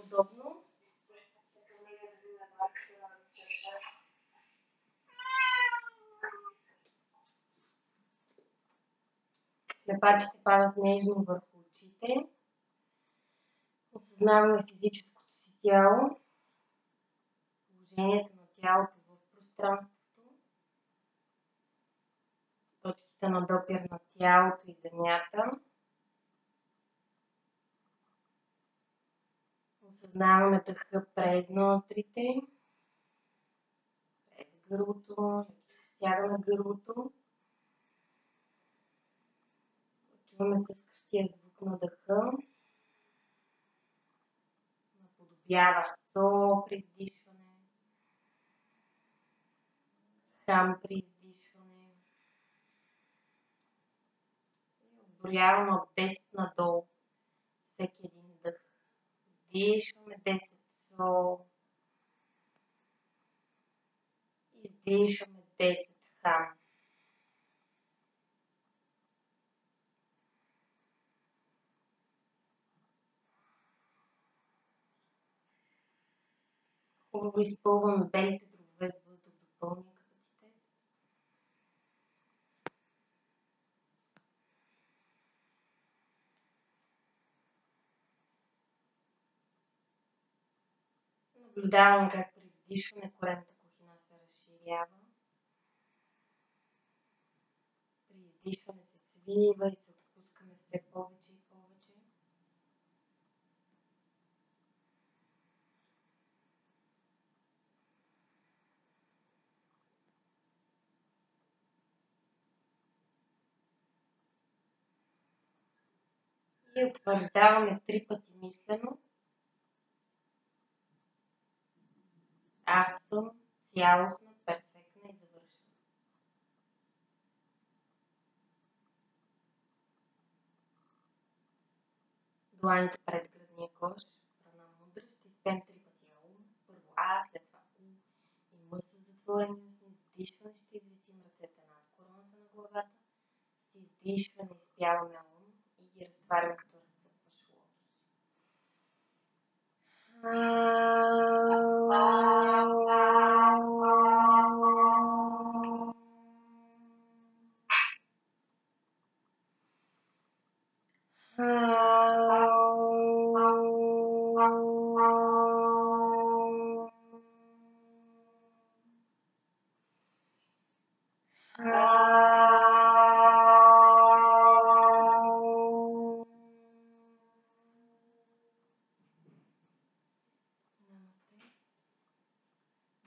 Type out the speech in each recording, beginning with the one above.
удобно. Клепачите падат нежно върху очите. Осъзнаваме физическото си тяло, положението на тялото в пространството, точките на допир на тялото и земята. Осъзнаваме дъха през ноздрите, през гърлото, стягаме гърлото. Чуваме съскащия звук на дъха. Наподобява со при издишване, хам при издишване. И отброяваме от 10 надолу всеки един дъх. Вдишваме 10 со. Издишваме 10 хам. Хубаво изпълваме белите дробове с въздух до пълния капацитет. Наблюдавам как при вдишване коремната кухина се разширява. При издишване се свива и се отпускаме все повече и повече. И утвърждаваме 3 пъти мислено. Аз съм цялостна, перфектна и завършена. Дланите пред гръдния кош, прана мудра, ще изпеем 3 пъти аум. Първо А, след това У и М с затворени устни. С вдишване ще извисим ръцете над короната на главата. С издишване изпяваме аум и ги разтваряме като разцъпваш лотос.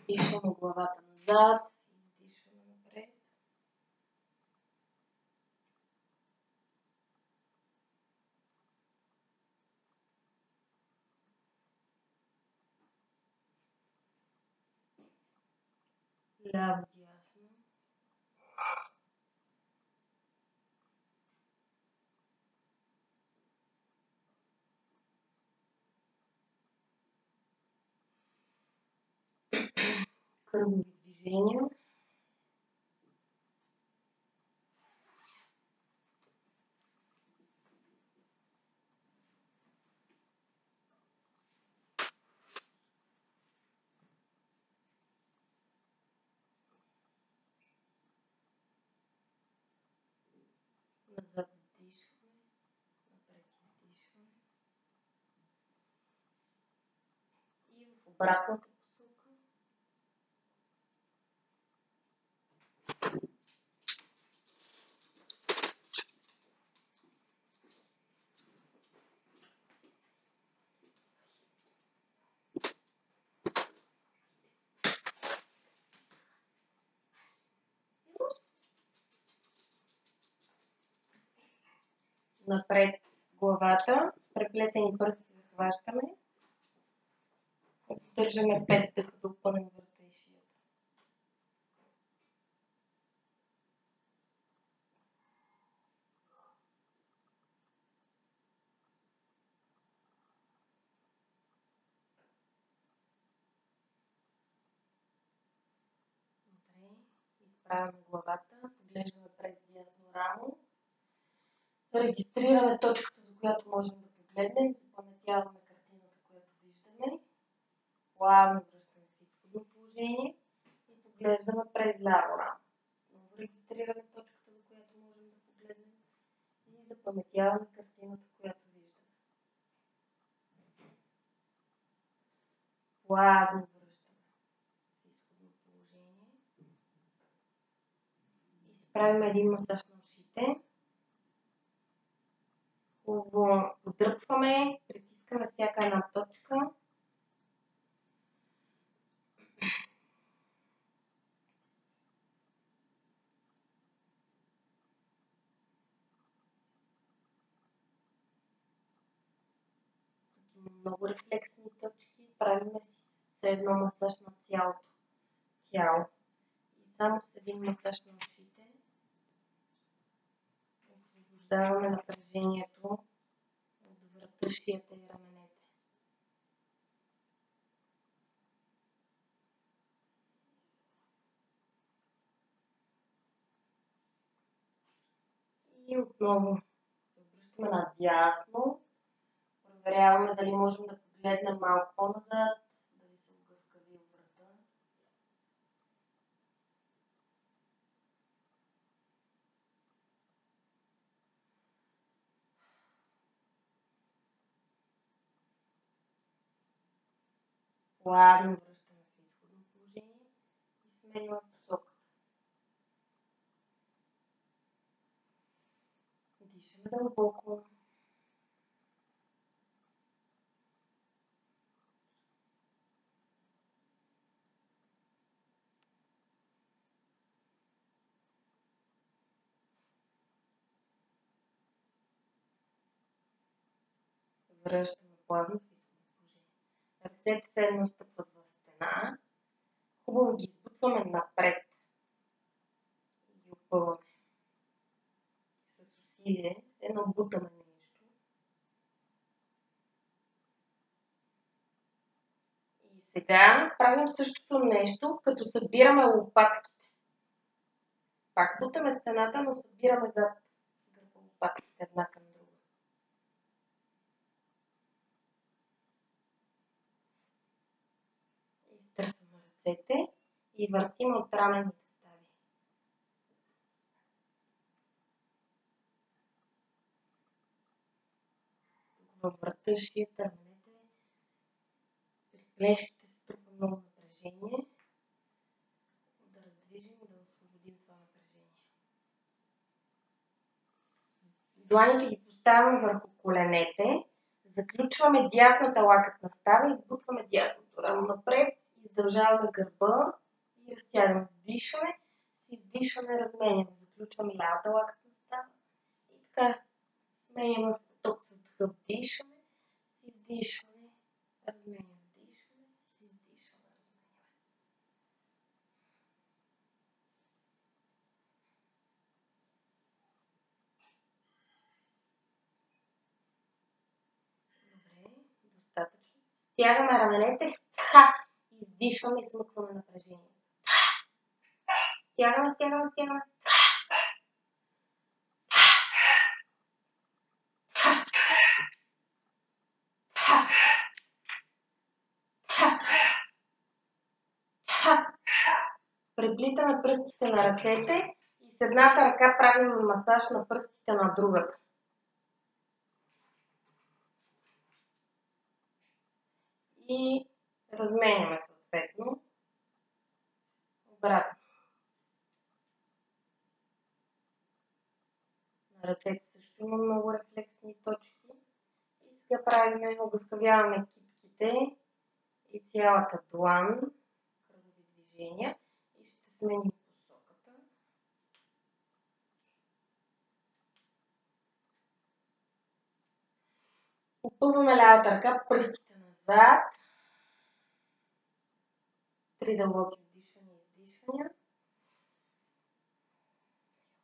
Издишваме главата назад, издишваме напред. Ляво, дясно. Кръгови движения. Назад вдишваме, напред издишваме. И в обратната посока. Напред главата, с преплетени пръсти захващаме. Държаме 5 дъха да опънем врата и шията. Добре, изправяме главата, поглеждаме през дясно рамо. Регистрираме точката, до която можем да погледнем, запаметяваме картината, която виждаме. Плавно връщаме в изходно положение и поглеждаме през ляво рамо. Много регистрираме точката, до която можем да погледнем и запаметяваме картината, която виждаме. Плавно връщаме в изходно положение и си правим един масаж на ушите. Хубаво подръпваме, притискаме всяка една точка. Тук има много рефлексни точки. Правим си все едно масаж на цялото тяло. И само с един масаж на ушите освобождаваме напрежението от врата, шията и раменете. И отново се обръщаме надясно. Проверяваме дали можем да погледнем малко по-назад, дали се огъвкави врата. Плавно връщаме в изходно положение и сменяме посоката. Дишаме дълбоко. Връщаме плавно в изходно положение. Ръцете се едно стъпват в стена. Хубаво ги избутваме напред. И ги опъваме. С усилие се едно бутаме нещо. И сега правим същото нещо, като събираме лопатките. Пак бутаме стената, но събираме зад гърба лопатките една към друга. Изтърсваме ръцете и въртим от рамените стави. Във врата, шията, раменете, при плешките се трупа много напрежение. Да раздвижим и да освободим това напрежение. Дланите ги поставяме върху коленете, заключваме дясната лакътна става и избутваме дясното рамо напред, издължаваме гърба и разтягаме. Дишаме, с издишване разменяме. Заключваме лявата лакътна става и така сменяме в поток с дъха. Вдишваме, с издишване разменяме. Вдишваме, с издишване разменяме. Достатъчно. Стягаме раменете с тха. Издишваме и смъкваме напрежението. Стягаме, стягаме, стягаме. Преплитаме пръстите на ръцете и с едната ръка правим масаж на пръстите на другата. И разменяме съответно. Обратно. На ръцете също има много рефлексни точки. И сега правим, огъвкавяваме китките и цялата длан, кръгови движения и ще сменим посоката. Опъваме лявата ръка, пръстите назад. 3 дълбоки вдишвания и издишвания.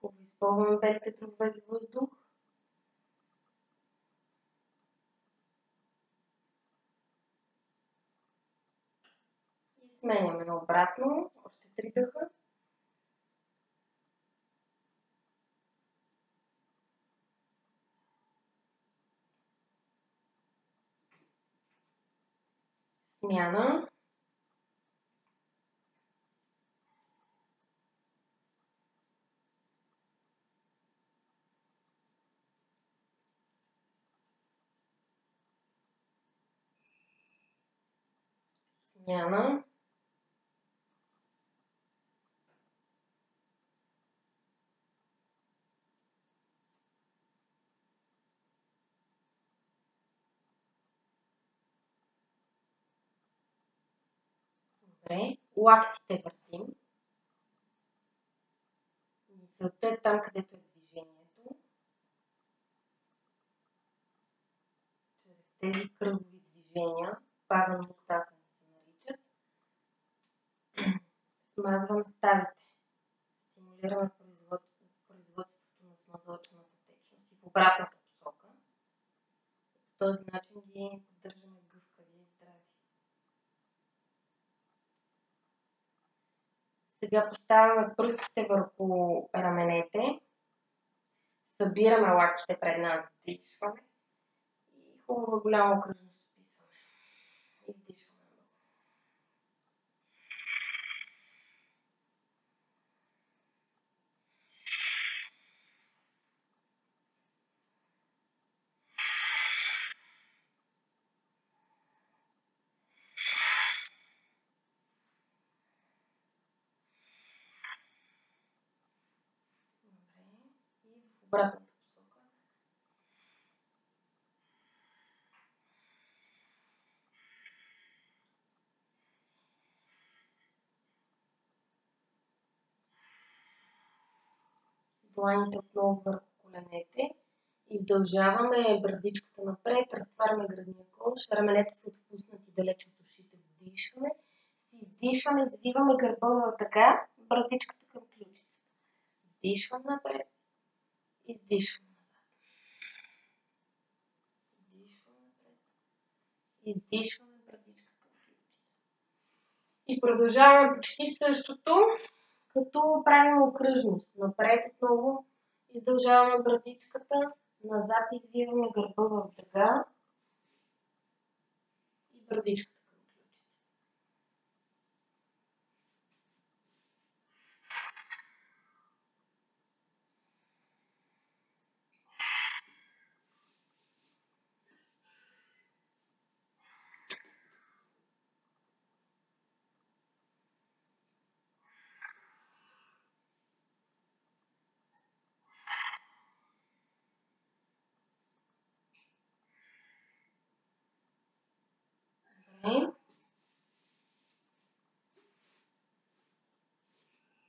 Хубаво изпълваме белите дробове с въздух. И сменяме наобратно. Още 3 дъха. Смяна. Няма. Добре. Лактите въртим. Мисълта е там, където е движението. Чрез тези кръгови движения, паган муктасани се наричат, смазваме ставите. Стимулираме производството на смазочната течност и в обратната посока. По този начин ги поддържаме гъвкави и здрави. Сега поставяме пръстите върху раменете, събираме лактите пред нас, вдишваме и хубава голяма окръжност описваме. Издишваме много. Добре. И в обратната посока. Дланите отново върху коленете. Издължаваме брадичката напред, разтваряме гръдния кош, раменете са отпуснати далеч от ушите, вдишваме. С издишване извиваме гърба в така, брадичката към ключицата. Вдишвам напред, издишвам назад. Вдишвам напред, издишваме брадичка към ключица. И продължаваме почти същото, като правим окръжност. Напред отново издължаваме брадичката, назад извиваме гърба в дъга и брадичката към ключицата.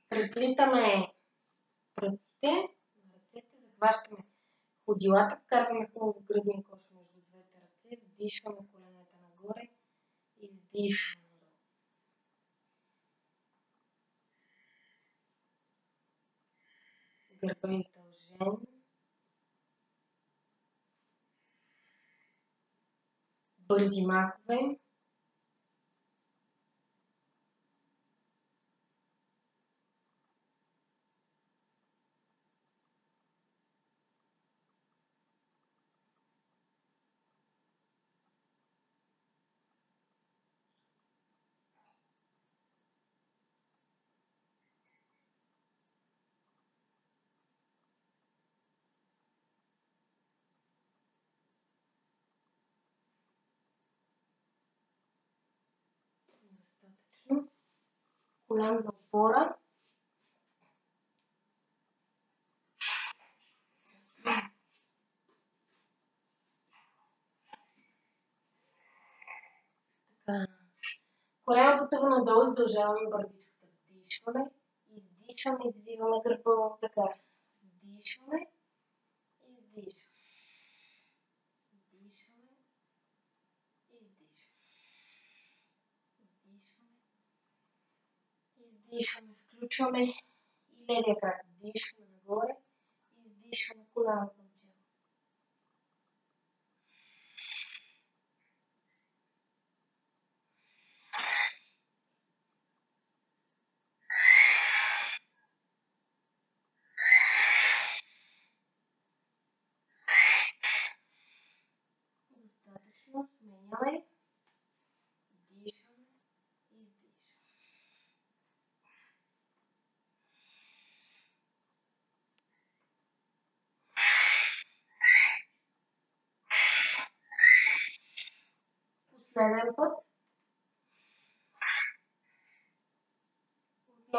Преплитаме пръстите на ръцете, захващаме ходилата, вкарваме хубаво гръдния кош между двете ръце, вдишваме коленете нагоре, издишваме надолу. Гърба издължен. Бързи махове. Достатъчно. Колан на опора. Колено потъва надолу, издължаваме бърдичката. Вдишваме, издишваме, извиваме гърба в дъга. Вдишваме, издишваме. Вдишваме, издишваме. Вдишваме, издишваме. Включваме и левия крак. Вдишваме нагоре, издишваме коляно към чело. Достатъчно. Сменяме. Вдишваме, издишваме. Последен път.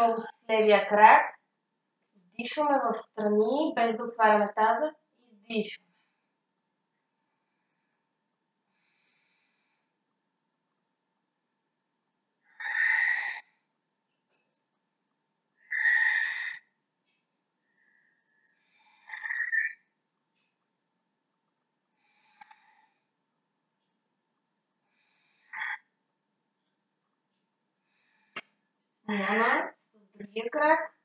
Отново с левия крак. Вдишваме в страни, без да отваряме таза. Издишваме. Смяна с другия крак.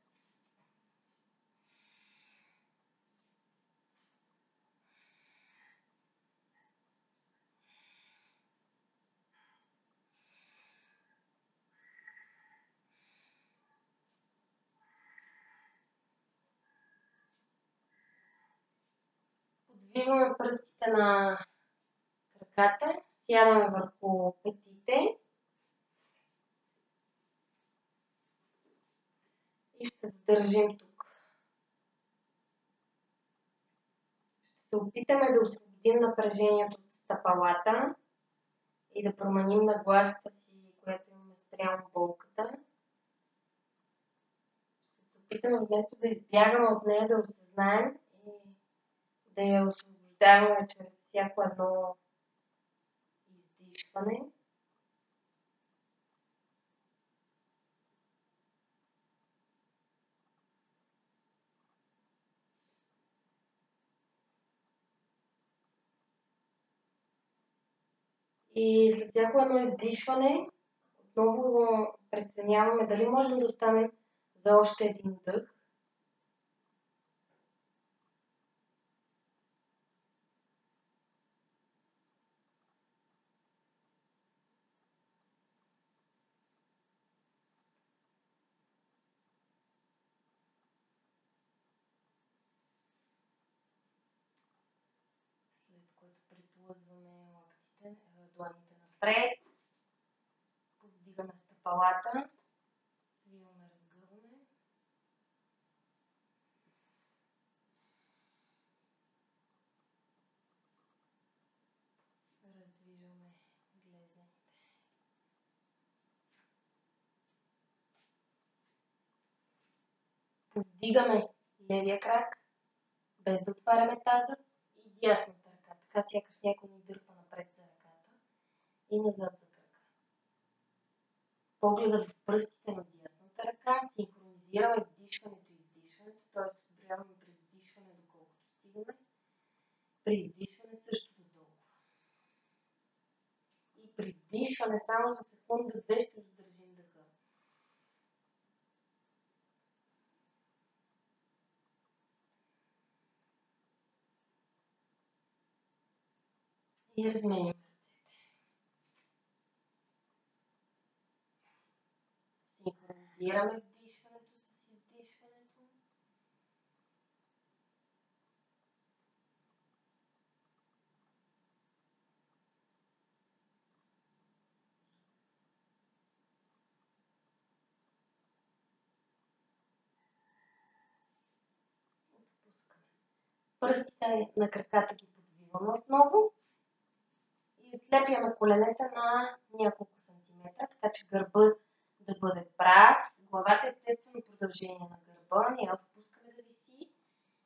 Подвиваме пръстите на краката, сядаме върху петите и ще задържим тук. Ще се опитаме да освободим напрежението от стъпалата и да променим нагласата си, която имаме спрямо болката. Ще се опитаме вместо да избягаме от нея, да осъзнаем и да я освобождаваме чрез всяко едно издишване. И след всяко едно издишване отново преценяваме дали можем да останем за още един дъх. След което приплъзваме лактите, дланите напред, повдигаме стъпалата, свиваме, разгъваме. Раздвижваме глезените. Повдигаме левия крак, без да отваряме таза, и дясната ръка. Така сякаш някой ни дърпа напред за ръката и назад за крака. Погледът в пръстите на дясната ръка, синхронизираме вдишването и издишването, т.е. подбряваме при вдишване доколкото стигаме, при издишване също до толкова. И при вдишване само за секунда-две ще задържим дъха. И разменяме ръцете. Синхронизираме вдишването с издишването. Отпускаме. Пръстите на краката ги подвиваме отново и отлепяме коленете на няколко сантиметра, така че гърба да бъде прав. Главата е естествено продължение на гърба, не я отпускаме да виси.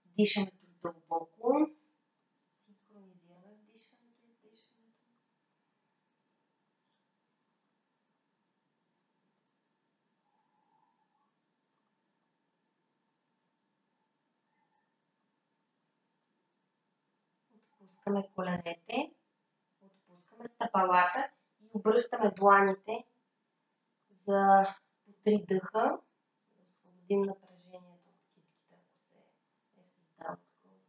Дишаме дълбоко. Синхронизираме вдишването и издишването. Отпускаме коленете, отпускаме стъпалата и обръщаме дланите за по 3 дъха. Да освободим напрежението от китките, ако се е създало такова.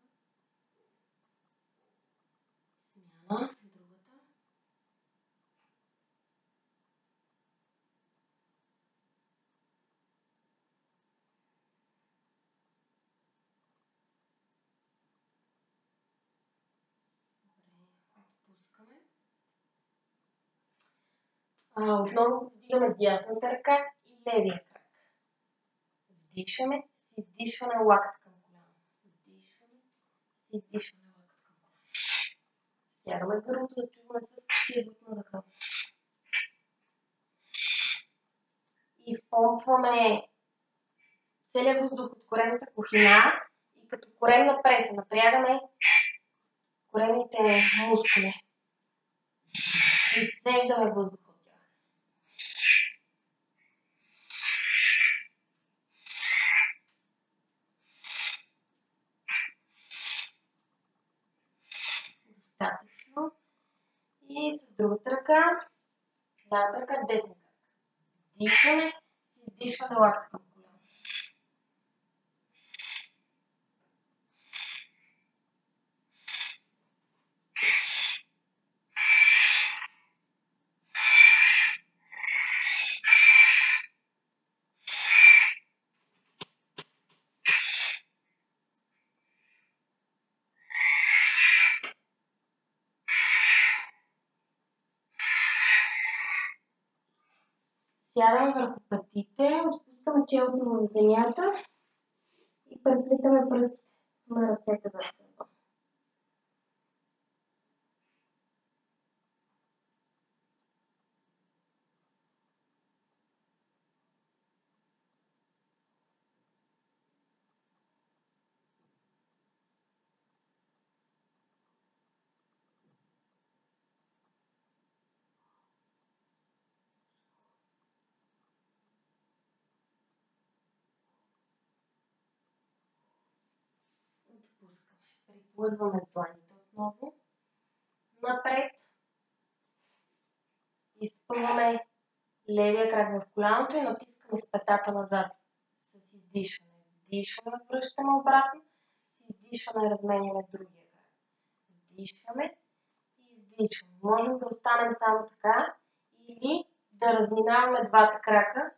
Смяна, другата. Добре, отпускаме. Отново вдигаме дясната ръка и левия крак. Вдишваме, с издишване лакът към коляно. Вдишваме, с издишване лакът към коляно. Стягаме гърлото да чуваме същия звук на дъха. Изпомпваме целият въздух от коремната кухина и като коремна преса напрягаме коремните мускули. Изцеждаме въздух от тях. Достатъчно. И с другата ръка, лявата ръка, десен крак. Дишаме, с издишване лакта към коляно. Сядаме върху петите, отпускаме челото в земята и преплитаме пръстите на ръцете зад гърба. Отпускаме. Приплъзваме с дланите отново. Напред. Изпъваме левия крак в коляното и натискаме с петата назад. С издишване. Вдишваме, връщаме обратно. С издишване разменяме другия крак. Вдишваме и издишваме. Можем да останем само така или да разминаваме двата крака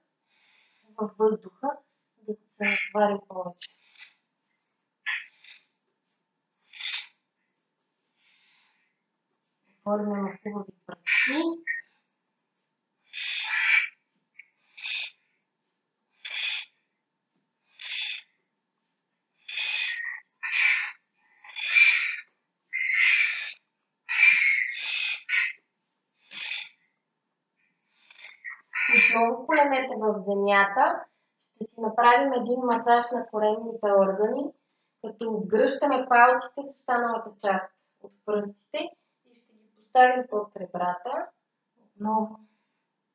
във въздуха, да се натоварим повече. Оформяме хубави пръстци. Отново коленете в земята. Ще си направим един масаж на коремните органи, като обгръщаме палците с останалата част от пръстите и ще ги поставим под ребрата. Отново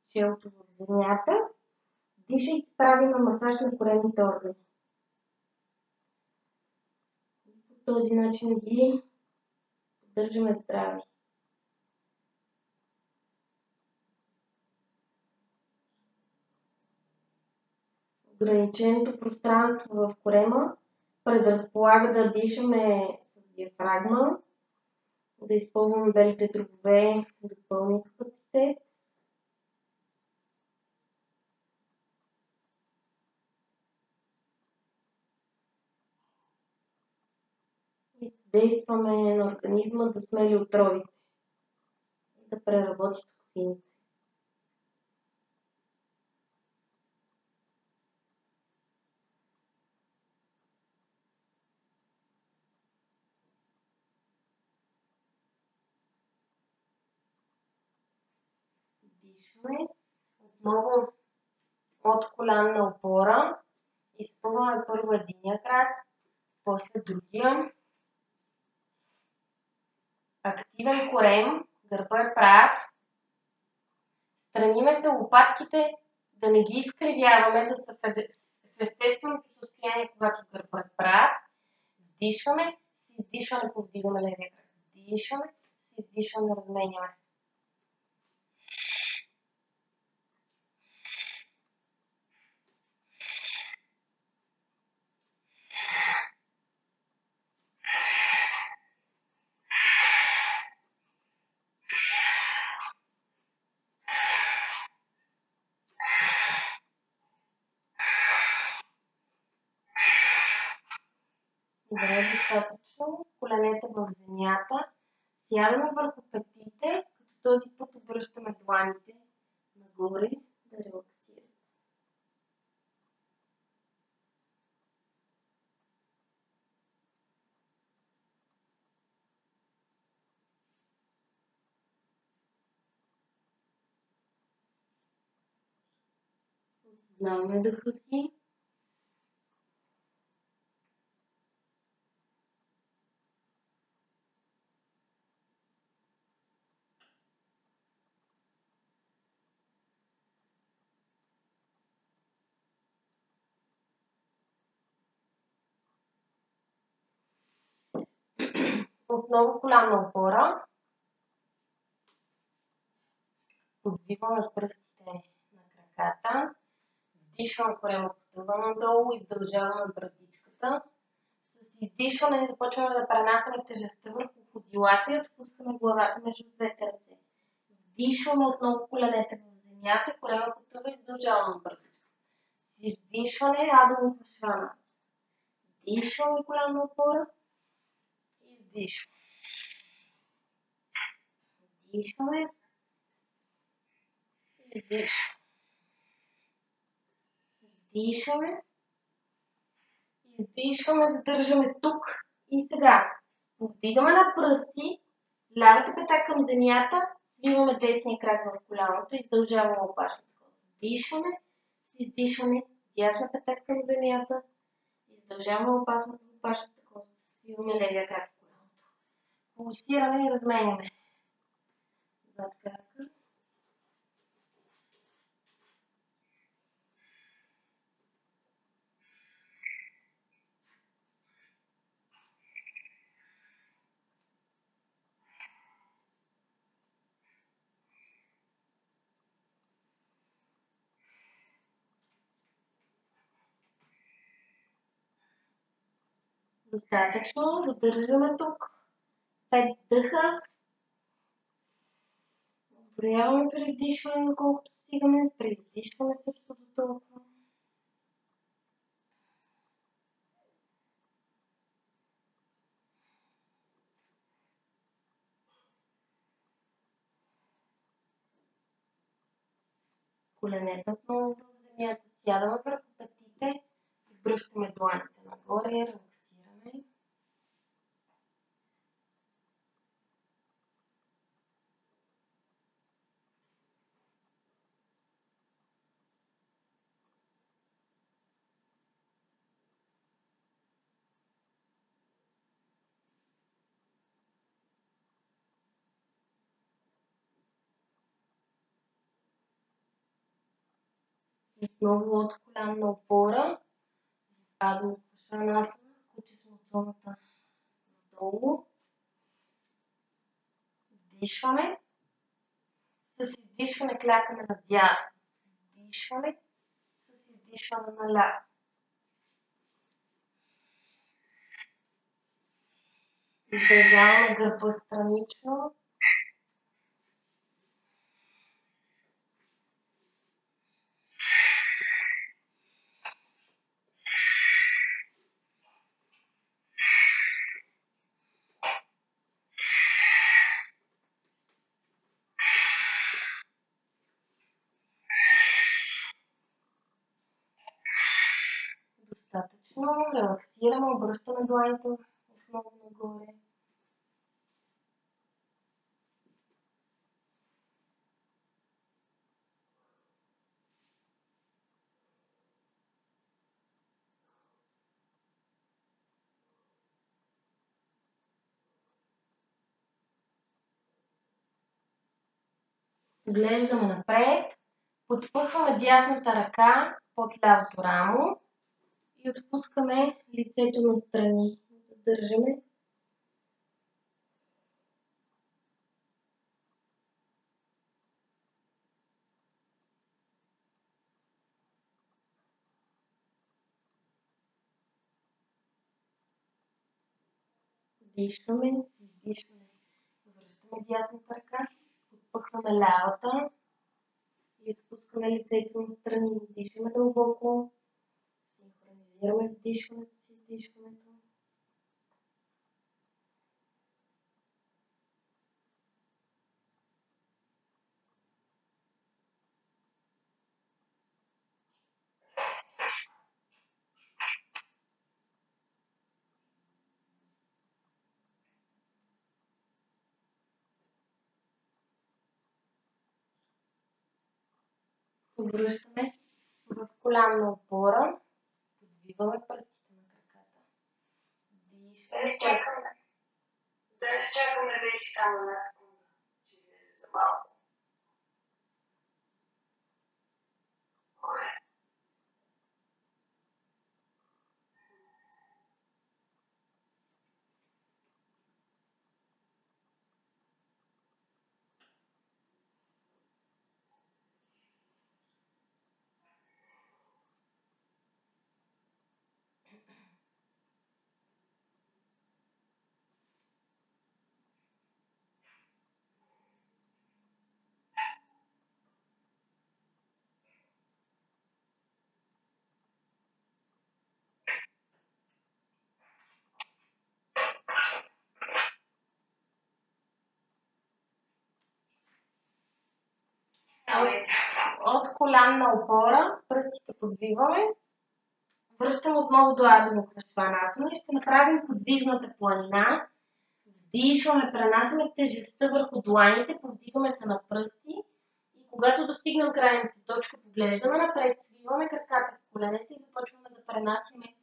челото в земята. Дишайки, правим масаж на коремните органи. По този начин ги поддържаме здрави. Ограниченото пространство в корема предразполага да дишаме с диафрагма, да използваме белите дробове да пълни капацитет. И действаме на организма да смели отровите и да преработи токсините. Дишаме. Отново от колянна опора. Изпъваме първо единия крак, после другия. Активен корем, гърба е прав. Страниме се лопатките да не ги изкривяваме, да са в естественото състояние, когато гърба е прав. Вдишваме, с издишване повдигаме левия крак. Вдишваме, с издишване разменяме. Добре, достатъчно. Коленете в земята. Сядаме върху петите, като този път обръщаме дланите нагоре да релаксират. Осъзнаваме дъха си. Отново коленна опора. Подвиваме пръстите на краката. Вдишваме корема потъва надолу, издължаваме брадичката. С издишване започваме да пренасяме тежестта върху ходилата и отпускаме главата между двете ръце. Вдишваме отново коленете в земята, корема потъва и издължаваме брадичката. С издишване Адо Шванаса. Вдишваме коленна опора. Издишваме. Вдишваме. Издишваме. Вдишваме. Издишваме, задържаме тук и сега. Повдигаме на пръсти, лявата пета към земята, свиваме десния крак в коляното, издължаваме опашната коса. Вдишваме, с издишване, дясна пета към земята, издължаваме опашната коса, свиваме левия крак в коляното. Пулсираме и разменяме. Зад крака. Достатъчно. Задържаме тук. 5 дъха. Отброяваме при вдишване, колкото стигаме. При издишване също до толкова. Коленете отново в земята. Сядаме върху петите. Връщаме дланите нагоре. Релаксираме. Отново от коленна опора. Адо Шванасана. Куче с муцоната надолу. Вдишваме. С издишване клякаме надясно. Вдишваме. С издишване наляво. Издържаваме гърба странично. Достатъчно. Релаксираме, обръщаме дланите отново нагоре. Глеждаме напред. Подпъхваме дясната ръка под лявото рамо и отпускаме лицето настрани. Задържаме. Дишваме, с издишване. Връщаме дясната ръка, подпъхваме лявата и отпускаме лицето настрани. Дишаме дълбоко. Синхронизираме вдишването с издишването. Връщаме в коленна опора. Подвиваме пръстите на краката. Дишваме. Да не чакаме вече само една секунда, че излезе за малко. от колянна опора, пръстите подвиваме. Връщам отново до Адо Мукшванасана и ще направим подвижната планина. Вдишваме, пренасяме тежестта върху дланите, повдигаме се на пръсти и когато достигнем крайната точка, поглеждаме напред, свиваме краката в коленете и започваме да пренасяме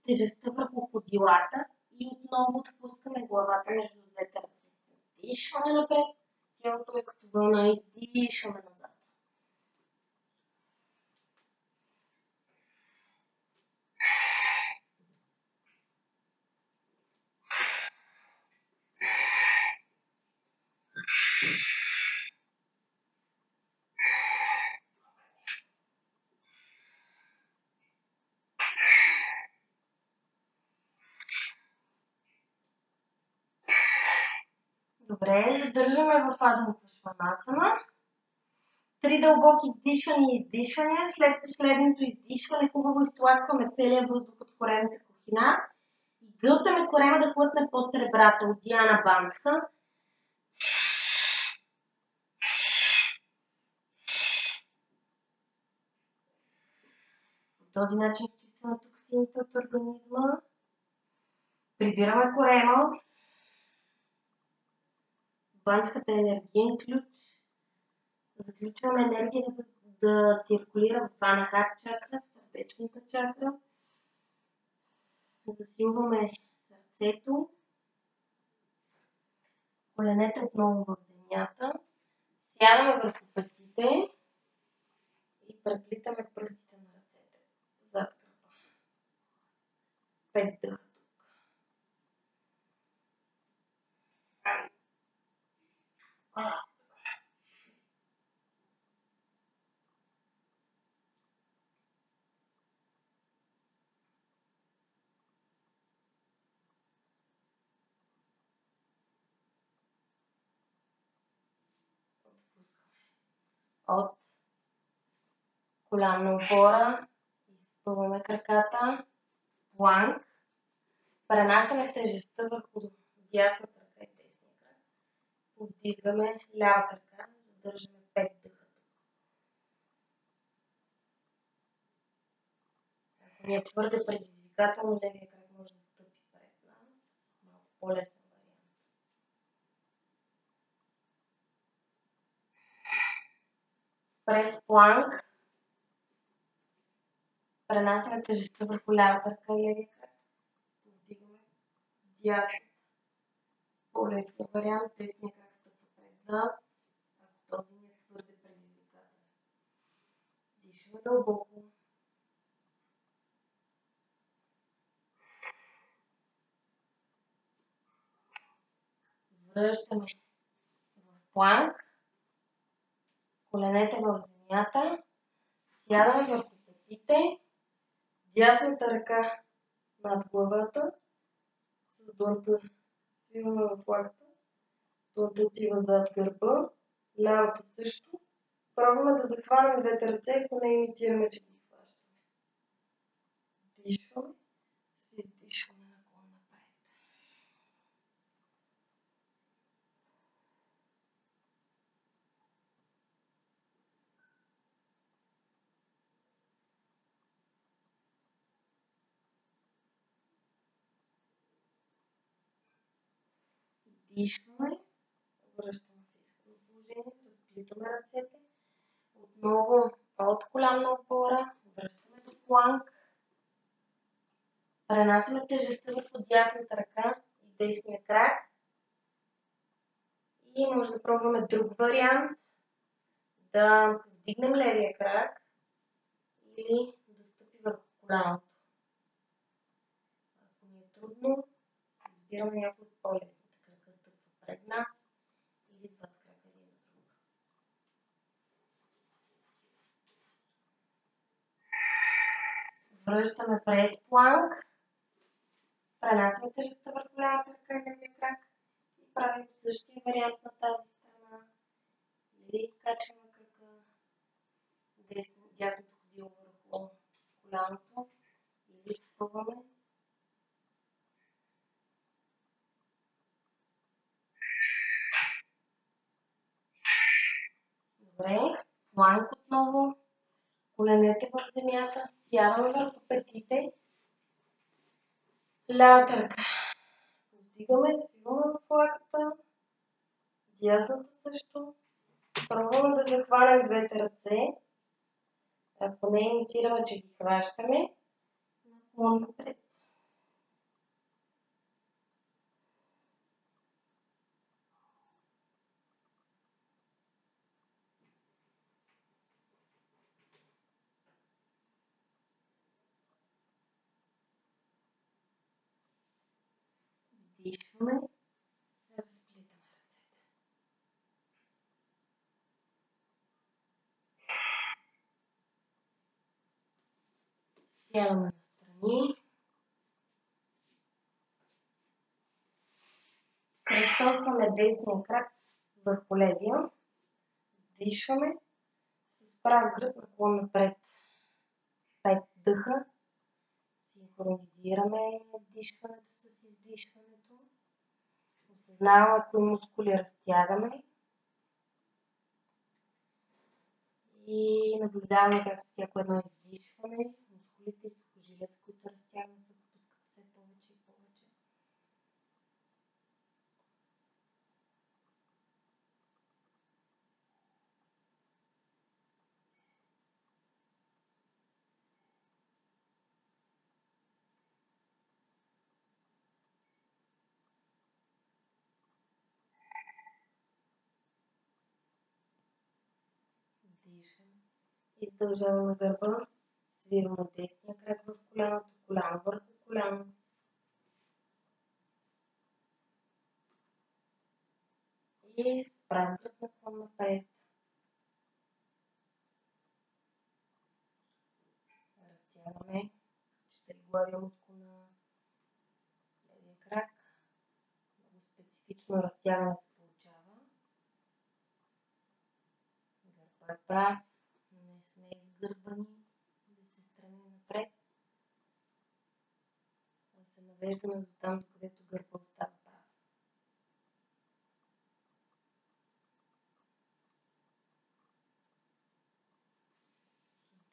тежестта върху ходилата и отново отпускаме главата между двете ръце. Вдишваме напред, тялото е като вълна, издишваме назад. Добре, задържаме в Адо Мукшванасана. 3 дълбоки вдишвания и издишвания. След последното издишване хубаво изтласкваме целия въздух от коремната кухина и гълтаме корема да хлътне под ребрата от Дяна Бандха. По този начин изчистваме токсините от организма. Прибираме корема. Бандхата е енергиен ключ. Заключваме енергията да циркулира в Анахат чакра, в сърдечната чакра. Засилваме сърцето. Коленете отново в земята. Сядаме върху пътите и преплитаме пръстите на ръцете зад гърба. 5 дъха тук. От колянна опора изпълваме краката, планк, пренасяме тежестта върху дясната ръка и десния крак, повдигаме лявата ръка, задържаме 5 дъха. Ако ни е твърде предизвикателно, левия крак може да стъпи пред нас, малко по-лесен вариант. През планк пренасяме тежестта върху лявата ръка и левия крак. Повдигаме дясната. По-лесният вариант, десния крак стъпва пред нас, ако този ни е твърде предизвикателен. Дишаме дълбоко. Връщаме в планк. Коленете в земята. Сядаме върху петите. Дясната ръка над главата. С длънта свиваме в лакта. Длънта отива зад гърба. Лявата също. Пробваме да захванем двете ръце, ако не имитираме, че ги хващаме. Дишваме. С издишване наклон напред. Дишваме. Връщаме в изходно положение. Разплитаме ръцете. Отново от колянна опора. Връщаме до планк. Пренасяме тежестта върху дясната ръка и десния крак. И може да пробваме друг вариант. Да вдигнем левия крак или да стъпи върху коляното. Ако ни е трудно, избираме някой от по-лесните. Крака стъпва пред нас или двата крака един до друг. Връщаме през планк. Пренасяме тежестта върху лявата ръка и левия крак и правим същия вариант на тази страна. Или качваме крака, дясното ходило върху коляното, или спъваме. Добре, планк от отново. Коленете в земята. Сядаме върху петите. Лявата ръка. Вдигаме, свиваме в лаката. Дясната също. Пробваме да захванем двете ръце. Ако не имитираме, че ги хващаме, наклон напред. Дишваме. Разплитаме ръцете. Сядаме настрани. Кръстосваме десния крак върху левия. Дишваме. С прав гръб наклон напред. 5 дъха. Синхронизираме дишването с издишването. Осъзнаваме кои мускули разтягаме. И наблюдаваме как с всяко едно издишване мускулите и сухожилията, които разтягаме, се отпускат все повече и повече. Дишаме. Издължаваме гърба. Свиваме десния крак в коляното, коляно върху коляно. И с прав гръб наклон напред. Разтягаме четириглавия мускул на левия крак. Много специфично разтягане се получава. Гърба е прав. Не сме изгърбани. Да се стремим напред. Да се навеждаме до там, където гърба остава прав.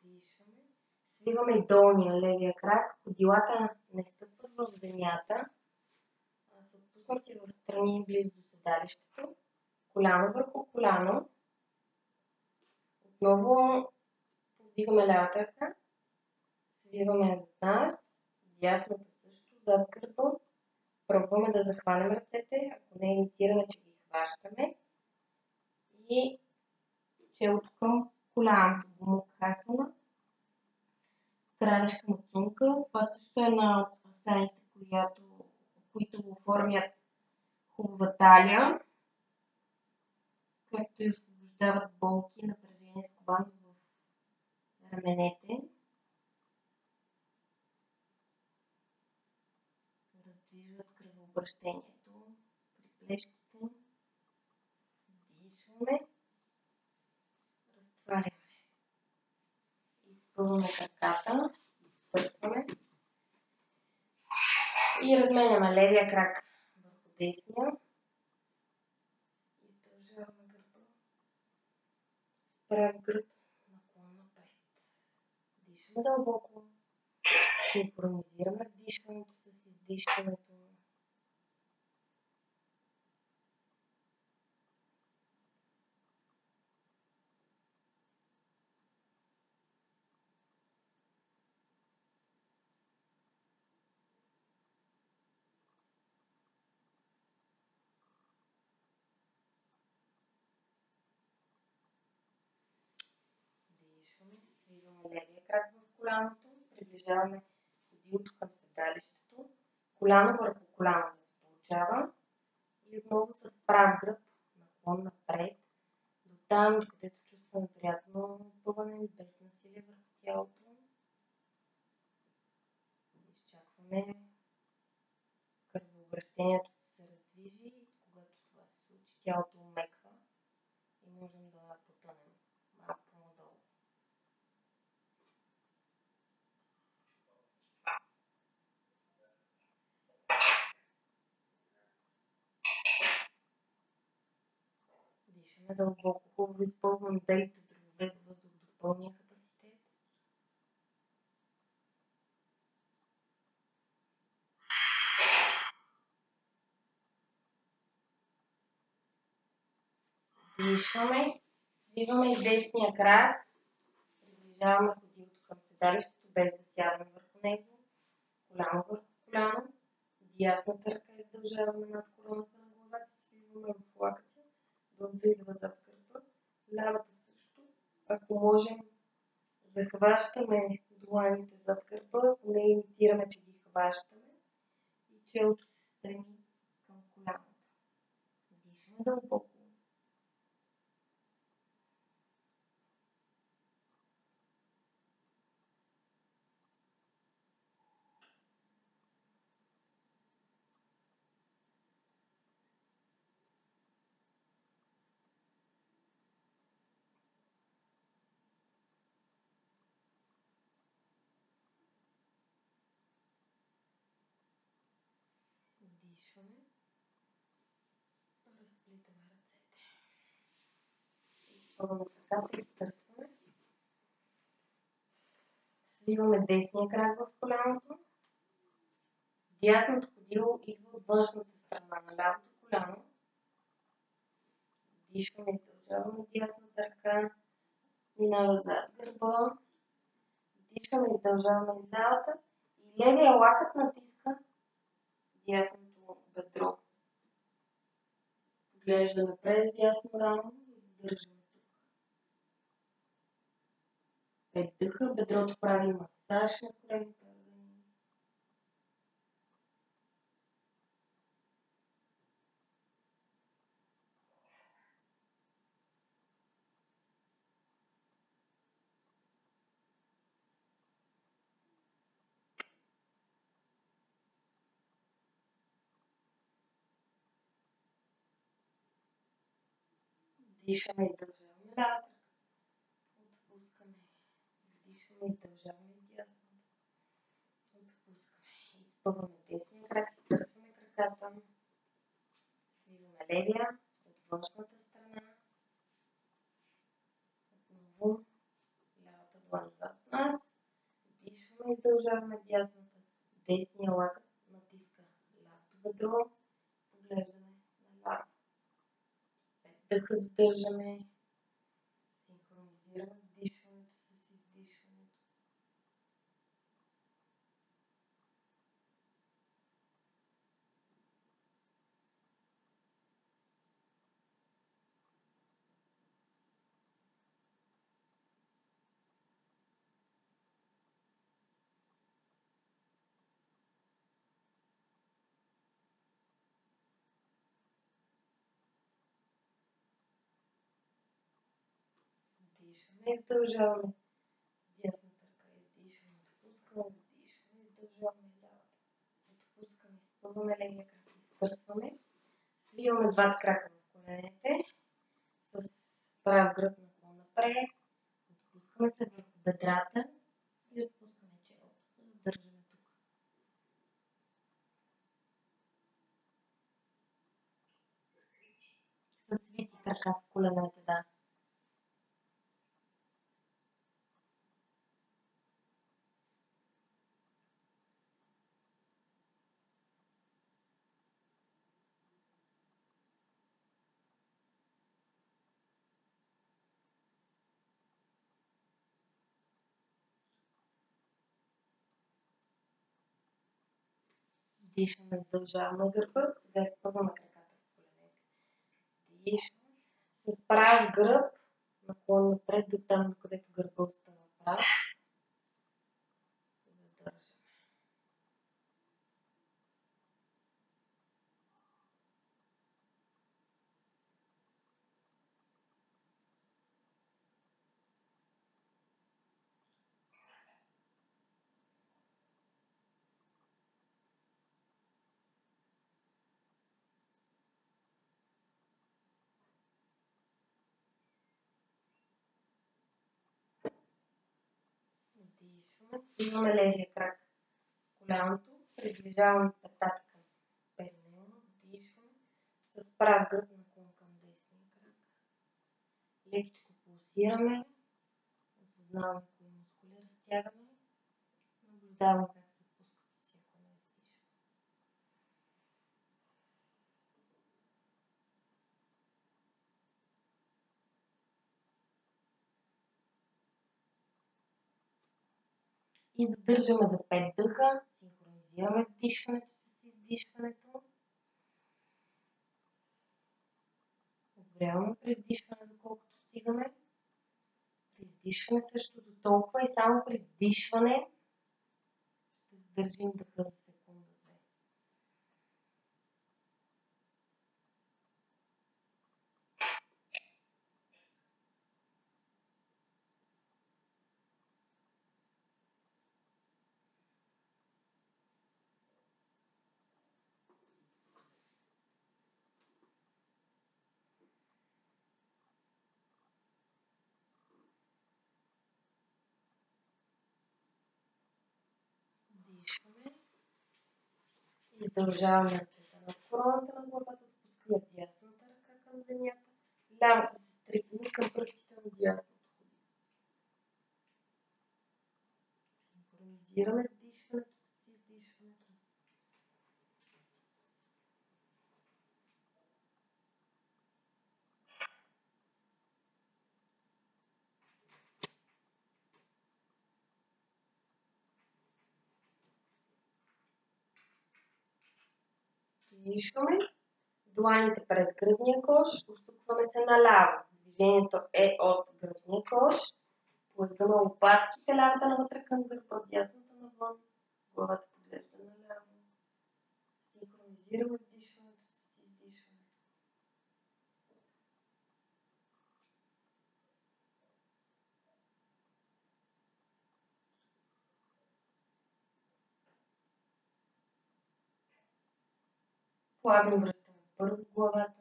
Дишаме. Свиваме и долния левия крак. Ходилата не стъпват в земята, а са отпуснати в страни близо до седалището. Коляно върху коляно. Отново повдигаме лявата ръка. Свиваме зад нас. Дясната също зад гърба. Пробваме да захванем ръцете. Ако не имитираме, че ги хващаме. И челото към коляното. Гумукхасана. Кралешка мацунка. Това също е една от асаните, които оформят хубава талия, както и освобождават болки и напрежение, скованост в раменете. Раздвижват кръвообращението при плешките. Дишваме. Разтваряме. Изпълваме краката. Изпърсваме. И разменяме левия крак върху десния. Издължаваме гърба. С прав гръб наклон напред. Дишаме дълбоко. Синхронизираме вдишването с издишването. Дишваме, свиваме левия крак в коляното, приближаваме ходилото към седалището, коляно върху коляно да се получава и отново с прав гръб наклон напред, до там, където чувстваме приятно пъване без насилие върху тялото. Изчакваме кръвообращението да се раздвижи и когато това се случи, тялото умеква и можем да потънем малко надолу. Дишаме дълбоко, хубаво изпълваме белите дробове с въздух до пълния капацитет. Дишаме, свиваме и десния крак, приближаваме ходилото към седалището, без да сядаме върху него, коляно върху коляно, дясната ръка издължаваме над короната на главата, свиваме в лакътя, да отвидва зад гърба, лявата също, ако можем, захващаме дланите зад гърба, ако не имитираме, че ги хващаме и челото се стреми към коляното. Дишаме дълбоко. Дишаме. Разплитаме ръцете. Изпълваме краката, изтърсваме. Свиваме десния крак в коляното. Дясното ходило идва от външната страна на лявото коляно. Дишваме, издължаваме дясната ръка. Минава зад гърба. Дишваме, издължаваме лявата. И левия лакът натиска дясното бедро. Поглеждаме през дясно рамо и издържаме тук. 5 дъха, бедрото прави масаж на колените органи. Дишаме, издължаваме лявата. Отпускаме. Вдишваме, издължаваме дясната. Отпускаме. Изпъваме десния крак, изтърсваме краката. Свиваме левия от външната страна. Отново лявата длан зад нас. Дишваме, издължаваме дясната. Десния лакът натиска лявото бедро. Поглеждаме наляво. 5 дъха задържаме. Синхронизираме вдишването с издишването. Вдишваме, издължаваме дясната ръка, издишваме, отпускаме, вдишваме, издължаваме лявата. Отпускаме, изпълваме левия крак, изтърсваме. Свиваме двата крака в коленете с прав гръб наклон напред. Отпускаме се върху бедрата и отпускаме челото. Задържаме тук. С свити крака в коленете, да. Дишаме, издължаваме гърба, сега изпъваме краката в коленете. Дишаме с прав гръб, наклон напред до там, докъдето гърба остава прав. Задържаме. Дишваме, свиваме левия крак в коляното, приближаваме петата към перинеума, дишваме с прав гръб наклон към десния крак. Лекичко пулсираме, осъзнаваме кои мускули разтягаме. Наблюдаваме как се пускат с всяко едно издишване. И задържаме за 5 дъха, синхронизираме вдишването с издишването. Подобряваме при вдишване, доколкото стигаме. При издишване също до толкова и само при вдишване ще задържим дъха за секунда-две. Вдишваме. Издължаваме ръцете над короната на главата, допускаме дясната ръка към земята, лявата се стрипни към пръстите на дясното. Синхронизираме вдишването с издишването. Вдишваме. Дланите пред гръдния кош, усукваме се наляво. Движението е от гръдния кош. Плъзгаме лопатките, лявата навътре към гърба, дясната навън. Главата поглежда наляво. Синхронизираме вдишването с издишването. Плавно връщаме първо главата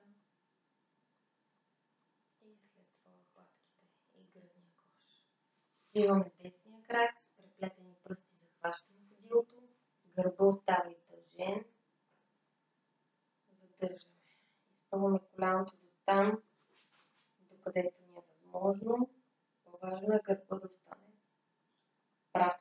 и след това лопатките и гръдния кош. Свиваме десния крак, с преплетени пръсти захващаме ходилото, гърба остава издължен. Задържаме. Изпълваме коляното до там, докъдето ни е възможно. Важно е гърба да остане прав.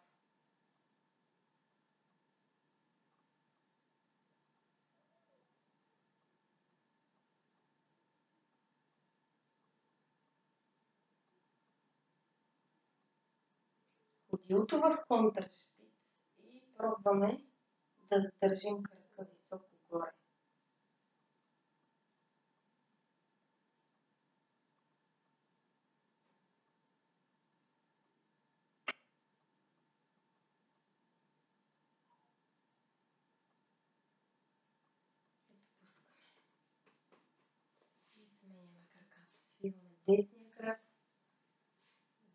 Ходилото в контрашпиц и пробваме да задържим кръка високо горе. И сменяме краката. Свиваме десния крак.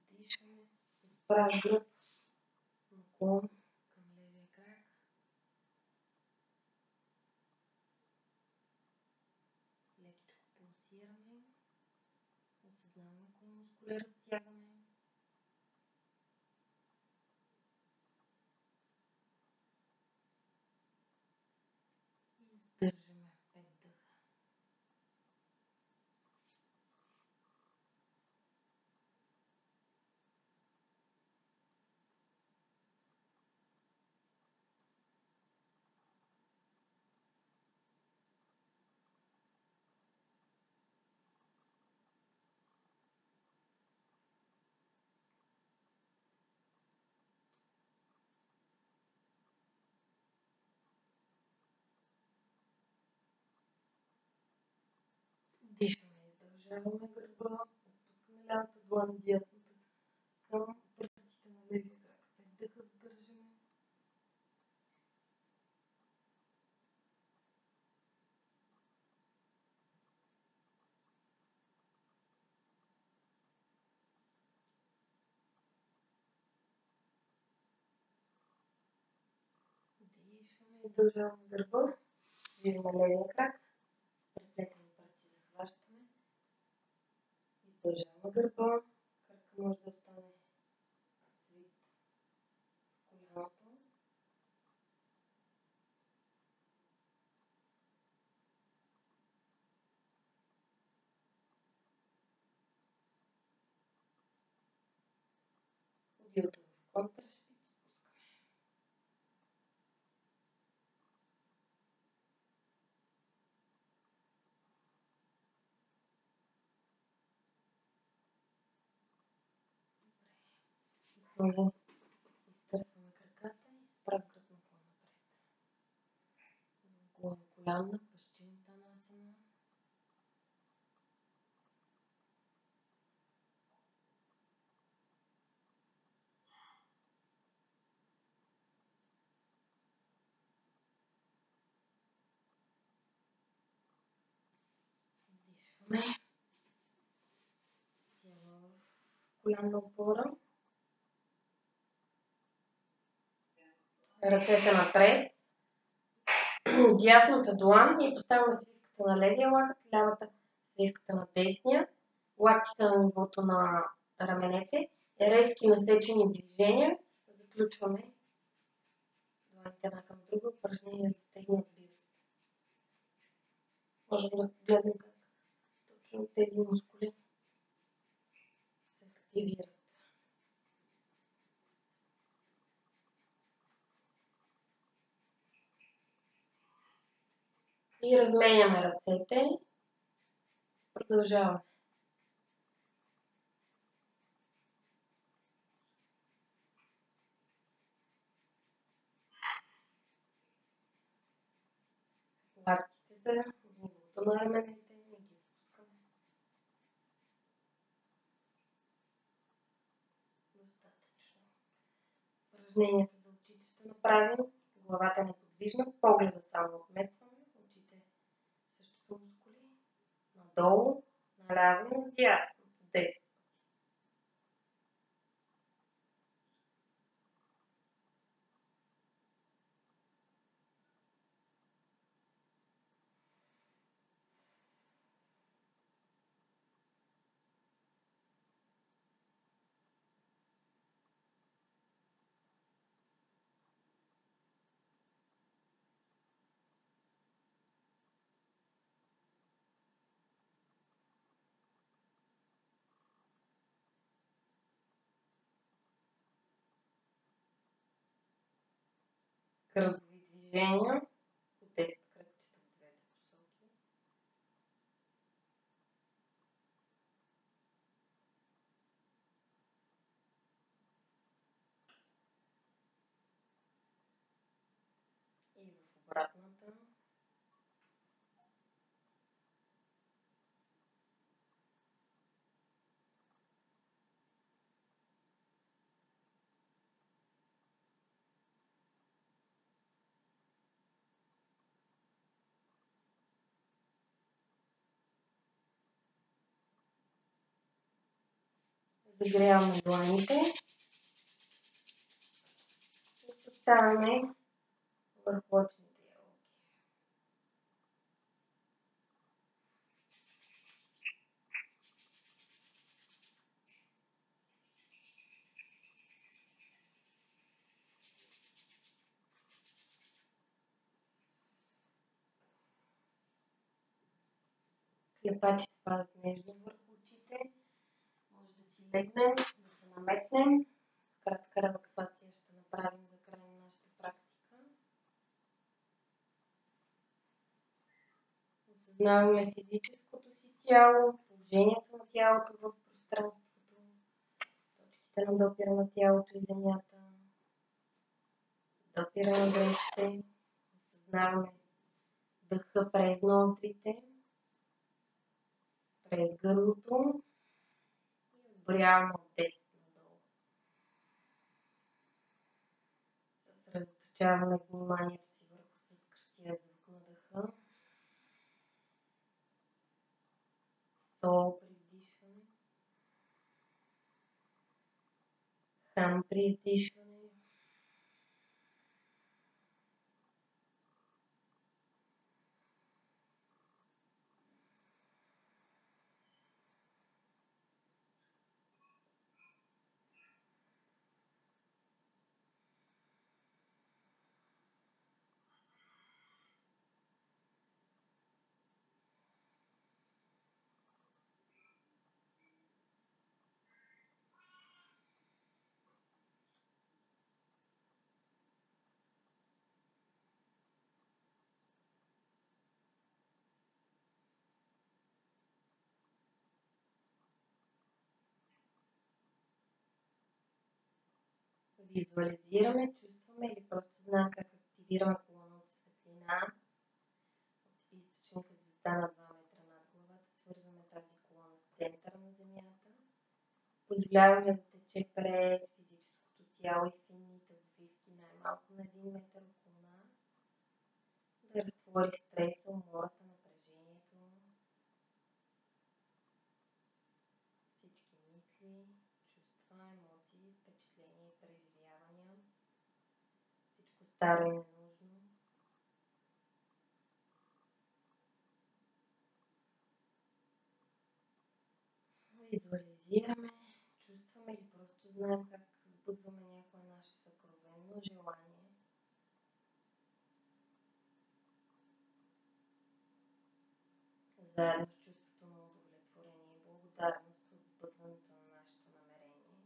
Дишаме с прав гръб. Наклон към левия крак. Лекичко пулсираме. Осъзнаваме кои мускули разтягаме. И издържаме 5 дъха. Дишаме, издължаваме гърба, отпускаме лявата длан, дясната към пръстите на левия крак. 5 дъха задържаме. Дишаме, издължаваме гърба, свиваме левия крак, с преплетени пръсти захващаме, издължаваме гърба, крака може да остане свит в коляното. билда в контрашпиц спускаме. Отново изтърсваме краката и изправ гръбна по-напред. Коляна, пашчинтанасана. Дишваме. Цяла в колянна опора. Ръцете напред. Дясната длан и поставяме свивката на левия лакът, лявата свивката на десния. Лактите на нивото на раменете. Резки насечени движения. Заключваме дланите една към друга. Упражнение за стегнат бюст. Можем да гледнем как точно тези мускули се активират. И разменяме ръцете. Продължаваме. Лактите са в нивото на раменете. Не ги отпускаме. Достатъчно. Упражненията за очите ще направим. Главата е неподвижна, погледа само отместваме. Очите също са мускули. Надолу, наляво и надясно. 10. Кръгови движения по 10 кръгчета в двете посоки. И в обратната. Загряваме дланите и поставяме върху очните ялки. Клепачите падат нежно върху очите. Може да си легнем, да се наметнем. Кратка релаксация ще направим за край на нашата практика. Осъзнаваме физическото си тяло, положението на тялото в пространството, точките на допира на тялото и земята, допира на дрехите. Осъзнаваме дъха през ноздрите, през гърлото и отброяваме от 10 надолу. Съсредоточаваме вниманието си върху съскащия звук на дъха. Сол при вдишване. Хам при издишване. Визуализираме, чувстваме или просто знаем как активираме колона от светлина от източника звезда на 2 метра над главата. Свързваме тази колона с центъра на Земята. Позволяваме да тече през физическото тяло и финните обвивки най-малко на 1 метър около нас. Да разтвори стреса, умората, напрежението. Всички мисли, чувства, емоции, впечатления и преживявания. Всичко старо и ненужно. Визуализираме, чувстваме или просто знаем как сбъдваме някое наше съкровенно желание. Заедно с чувството на удовлетворение и благодарност от сбъдването на нашето намерение.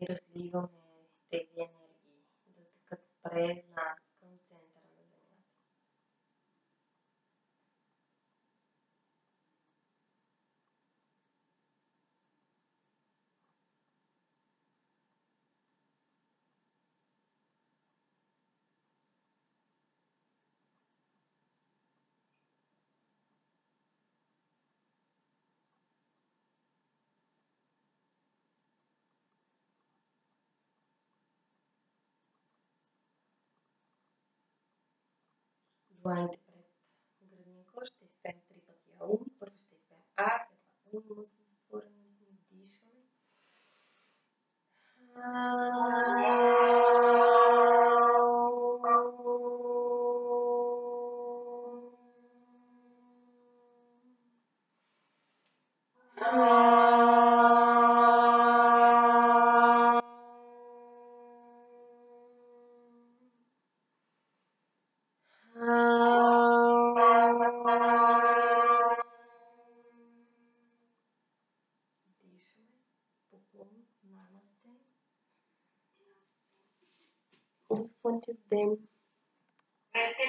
И разливаме тези енергии да текат през нас към центъра на Земята. Дланите пред гръдния кош, ще изпеем 3 пъти аум. Първо ще изпеем А, след това ум, с затворени устни, вдишваме. Дишаме. Поклон. Намасте. Хубав слънчев ден. Merci,